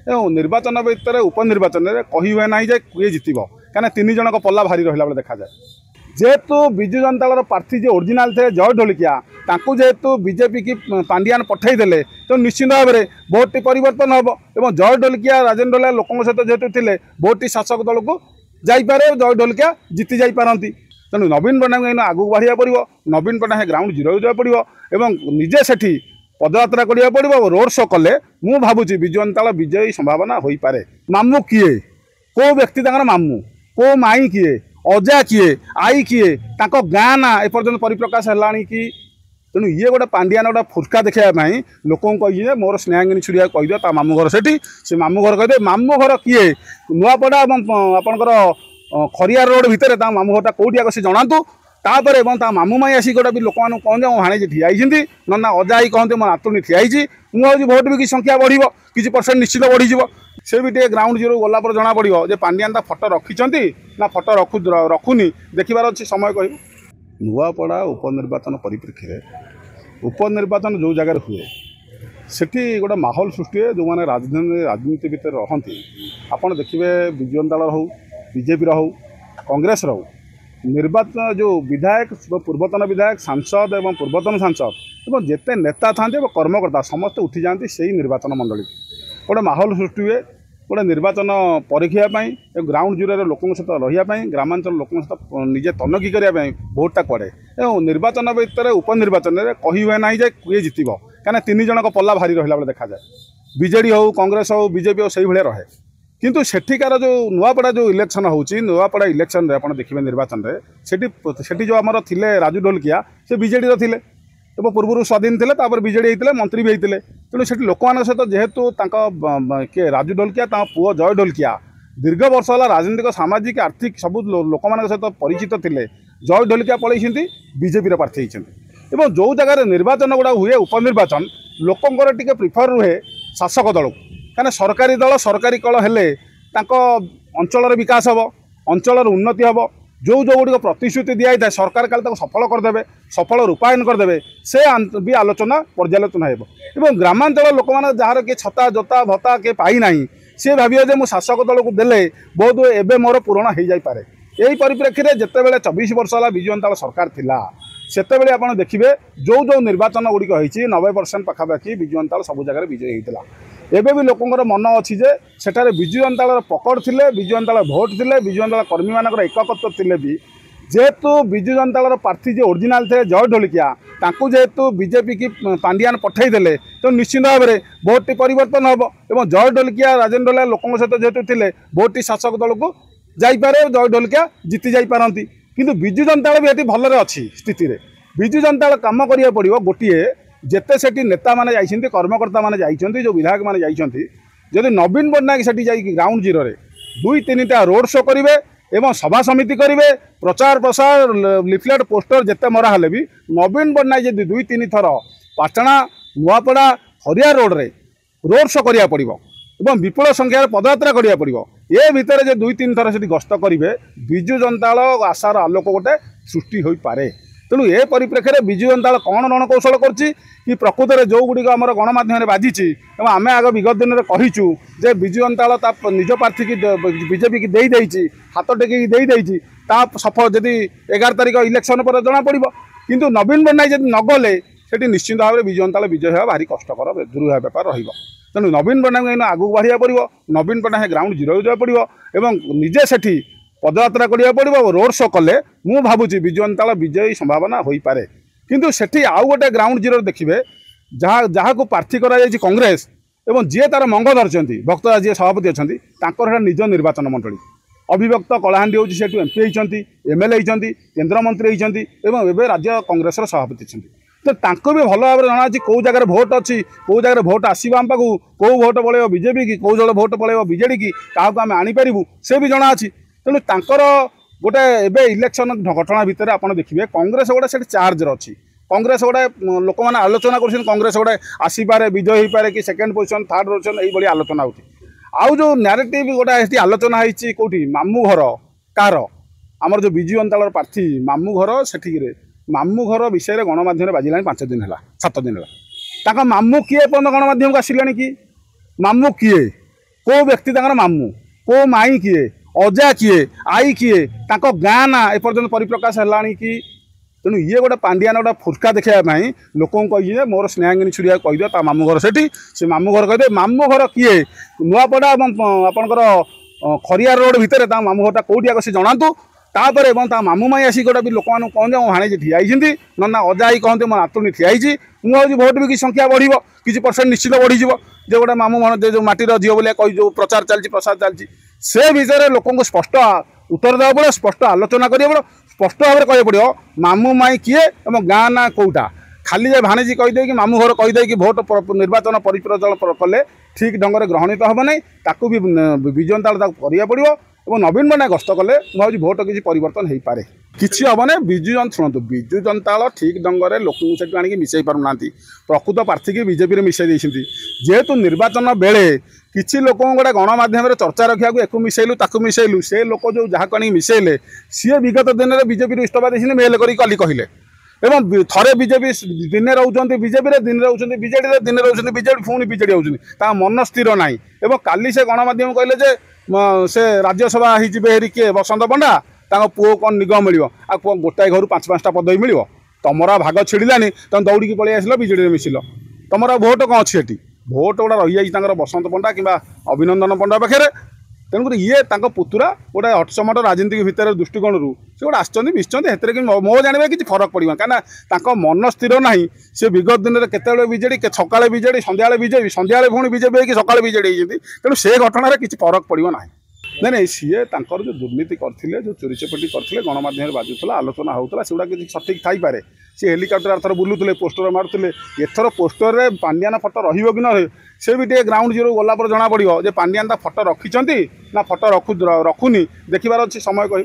निर्वाचन भितर उपनिर्वाचन में कही हुए ना जे किए जितब क्या तीन जन पल्ला भारी रहा बेले देखा जाए जेहेतु विजु जनता दल प्रार्थी जो ओरिजिनाल थे जय ढोलिकिया जेहेतु बीजेपी की पांडियान पठेदेले तो निश्चित भाव में भोट टी परिवर्तन हम और जय ढोलिकिया राजेन्द्र ढोलिया लोकों सहित जेहेतु थे भोट टी शासक दल को जापे जय ढोलिकिया जीति जापारती तेणु नवीन पट्टनायक आगू बढ़िया पड़ो नवीन पट्टनायक ग्राउंड जीरो जावा पड़ो और निजे सेठी पदयात्रा करिया पड़ो और रोड शो कले मु भावुची विजु जनता दल विजयी संभावना हो पारे मामू किए को व्यक्ति मामू को माई किए अजा किए आई किए गाँ ना एपर्तन परिप्रकाश है कि तेणु ये गोटे पांडियान गोटे फुर्का देखापी लोक कही मोर स्नेहांगिनी छुड़िया कहीदे ता मामू घर से मामू घर कहीदे मामू घर किए नुआपड़ा आपंकर खरियार रोड भितर मामू घरटा कौटी आगे से जनातु तापर मामू माई आसिक गोटे भी लोक कहते मो भाणीजी ठियाई ना अजा आई कहते मो नातुणी ठियाई मुझे भोट भी किसी संख्या बढ़ किसी परसेंट निश्चित बढ़ीज से भी टे ग्राउंड जीरो गला पर जना पड़ो पांडियान फटो रखिंट ना फटो रखुनी देखिबार अच्छी समय कह नुआपड़ा उपनिर्वाचन परिप्रेक्षी उपनिर्वाचन जो जगार हुए सेठी गोटे माहौल सृष्टि हुए जो मैंने राजनीति भितर रहती आपड़ देखिए विजु जनता दल हो बीजेपी हो कांग्रेस हो निर्वाचन जो विधायक पूर्वतन विधायक सांसद एवं पूर्वतन सांसद और जिते नेता था कर्मकर्ता समस्त उठी जाती से ही निर्वाचन मंडली गोटे माहौल सृष्टि हुए गोटे निर्वाचन परीक्षा ग्राउंड जीरो लोक सहित रही ग्रामांचल लोक सहित निजे तनखी करने भोटा पड़े निर्वाचन भितर उपनिर्वाचन में कही हुए ना जे किए जितब क्या तीन जन पल्ला भारी रहा बेले देखा जाए बीजेडी हो कांग्रेस हो बीजेपी हो से भाया रहे किंतु सेठिकार जो नुआपड़ा जो इलेक्शन होची नुआपड़ा इलेक्शन रे आपण देखिबे निर्वाचन रे सेठी जो आमर थिले राजू ढोलकिया से बीजेडी रो थिले तो पूर्व स्वाधीन थे तापर बीजेडी होते मंत्री भी होते तेणु से लोक सहित जेहेतु किए राजू ढोलकिया पुओ जय ढोलकिया दीर्घ वर्ष है राजनीतिक सामाजिक आर्थिक सब लोक सहित परिचित थे जय ढोलकिया पलैंती बीजेपी प्रार्थी होती जो जगह निर्वाचन गुड़ा हुए उपनिर्वाचन लोकंर टिके प्रिफर रुहे शासक दल को क्या सरकारी दल सरकारी कल हेले अंचल विकास हम अंचल उन्नति हम जो जो गुड़िक प्रतिश्रुति दिखाई था सरकार काले सफल करदे सफल रूपायन करदे से भी आलोचना पर्यालोचना हो ग्रामांचल लोक मैंने जार किए छता जोता भत्ता किए पाईना सी भावे मु शासक दल को देले बहुत एवं मोर पूरण हो जापे यही परिप्रेक्षी में जिते बड़े 24 वर्ष है विजु जनता दल सरकार थिला सेते आप देखिए जो जो निर्वाचन गुड़िक होती 90% पाखापाखि विजु जनता दल सब जगह विजयी होता एबे भी लोकंर मन अच्छी जे सेठारे विजु जनता दल पकड़ थिले विजु जनता दल भोट थिले विजु जनता दल कर्मी मानकर एककत्व थिले भी जेहेतु विजु जनता दल प्रार्थी जो ओरिजिनाल थे जय ढोलिकिया जेहेतु बीजेपी की पांडियान पठेदेले तो निश्चित भाव में भोट टी परिवर्तन हम और जय ढोलिकिया राजेन्द्र ढोलिया लोकों सहित जेहेतु थे भोट टी शासक दल को जापे जय ढोलिकिया जीति जापारती किंतु विजु जनता दल भी ये भलरे अच्छी स्थिति विजु जनता दल कम करिया पड़ो गोटे जेते सेठी नेता माने जाइछन्ति कर्मकर्ता माने जाइछन्ति जो विधायक माने जाइछन्ति जदि नवीन पट्टनायक सेठी जाई ग्राउंड जीरो रे 2-3टा रोड शो करिवे एवं सभा समिति करिवे प्रचार प्रसार लिफलेट पोस्टर जेते मरा हले भी नवीन पट्टनायक जदि 2-3 थर पाटना नुआपड़ा हरिया रोड रे रोड शो करिया पड़िबो एवं विपुल संख्यार पदयात्रा करिया पड़िबो ए भितर जे 2-3 थर सेठी गस्त करिवे विजु जनता दल आशार आलोक गोटे सृष्टि होई पारे तेणु ए परिप्रेक्षी में विजु जनता दल कौन रणकौशल कर प्रकृत में जो गुड़िक आम गणमाध्यम बाजी आम आग विगत दिन में कहीचु जे विजु जनता दल निज प्रार्थी की बीजेपी की देदेची हाथ टेक देदेची सफल जदि 11 तारिख इलेक्शन पर जना पड़ो किंतु नवीन पट्टनायक जब नगले से निश्चित भाव में विजु जनता दल विजय होगा भारी कष्टर दुर्हा बेपार तेणु नवीन पट्टनायक आगू बढ़िया पड़ो नवीन पट्टनायक ग्राउंड जीरो जावा पड़ो और निजे सेठी पदयात्रा करिया पड़ो और रोड शो कले मु भावुची विजु जनता दल विजयी संभावना हो पारे किंतु सेठी आउ गोटे ग्राउंड जीरो देखिए जहाँ को प्रार्थी करा कांग्रेस एवं जी तार मंग धरती भक्तराज जी सभापति अच्छा निज निर्वाचन मंडली अभिभक्त कलाहांडी हूँ से एमपी होती एमएलए होती केन्द्रमंत्री होती एवं राज्य कांग्रेस सभापति अच्छा तो भी भल भाव जना कौ जगह भोट अच्छी कौ जगह भोट आसो आम पाक कौ भोट पड़े बीजेपी की कौ जगह भोट पड़े बीजेडी की क्या आम आनीपारू से भी जना अच्छी तेणु तांकर गोटे एबे इलेक्शन घटना भितर आप देखिए कांग्रेस गोटे से चार्ज अच्छी कांग्रेस गोटे लोक मैंने आलोचना कर कांग्रेस गोटे आसीपे विजय हो पारे कि सेकेंड पोजिशन थर्ड पोजिशन यही आलोचना होती आउ जो नारेटिव गोटे आलोचना होती कौटी मामू घर कार आमर जो विजु जनता दल प्रार्थी मामू घर से मामू घर विषय गणमाध्यम बाजिला 5 दिन है 7 दिन है मामू किए गणमाध्यम को आसिले कि मामू किए को व्यक्ति तांकर मामू को माई किए अजा किए आई किए तांको गाँ ना एपर्यंत परिप्रकाश है कि तेणु ये गोटे पांडियान गोटे फुटका देखापी लोक कही मोर स्नेहांगिनी छुड़िया कहीदे ता मामू घर से मामू घर कहीदे मामू घर किए नुआपड़ा आपंकर खरियार रोड भितर मामू घरटा कौटी आग से जनातु तापर मामू माई आसिक गोटे भी लोक कहते मो भाणी ठियाई ना अजा आई कहते मो नातुणी ठियाई मुझे भोट भी किसी संख्या बढ़ किसी परसेंट निश्चित बढ़ीज जो गोटे मामू जो माटीर झील बोलिया कही जो प्रचार चलती प्रसार चलती से विषय लोक स्पष्ट उत्तर देवा पड़ो स्पष्ट आलोचना करा पड़ो स्पष्ट भाव में कह पड़ो मामू माई किए गाँ ना कौटा खाली जे भाणीजी कहीदे कि मामू घर कहीदे कि भोट निर्वाचन परिचालन कले ठीक ढंग से ग्रहणित हम ना ताकू भी विजु जनता करा पड़ो और नवीन पट्टनायक गस्त कले मुझे भोट किसी परिवर्तन हो पारे किसी हम ना विजु शुणु विजु जनता दल ठीक ढंग से लोक आनिक मिसई पारना प्रकृत प्रार्थी की बीजेपी में मिसई जेहेतु निर्वाचन बेले किसी लोक गोटे गणमाध्यम चर्चा रखा एक मिसैलु ताकू मिसैलु से लोक जो जहाँ कणी मिसैले सी विगत दिन में बीजेपी इस्तीफा देते मेल करी कहले एवं थरे बीजेपी दिन रोचे बीजेपी दिन रोचे बीजेडी दिन रोचे बीजेडी पुणी बीजेडी होता मन स्थिर ना एवं काली से गणमाध्यम कहले से राज्यसभा हेरी किए बसंत पंडा पुओ कौन निगम मिल गोटाए घर 5-5टा पदवी मिल तुमर भाग छिड़ानी तुम दौड़ी पलि आसल बीजेडी मिसिल तुमर भोट कौन अच्छी एटी भोट गोटा रही बसंत पंडा कि अभिनंदन पंडा पाखे तेणुक ये पुतुरा गोटे हटसमट राजनीति भितर दृष्टिकोण से गोटे आसछन्ति मो जाने किसी फरक पड़ो कहीं मन स्थिर ना सी विगत दिन में केत बीजेडी सकाଳେ बीजेडी संध्या बीजेपी संध्या पुणी बीजेपी कि सकाଳେ बीजेडी तेणु से घटना किसी फरक पड़ो ना नहीं सी जो दुर्नीति करते जो चोरी चपेटी करते गणमाध्यम बाजुला आलोचना होता से किसी सठिक थी सी हेलिकप्टर थर बुलूले पोस्टर मारुले एथर पोस्टर में पांडियान फटो रही कि न से भी टे ग्राउंड जीरो गला पर जना पड़ो जे पांडियान फटो रखिंट ना फटो रखुनी देखिबार अच्छी समय कह।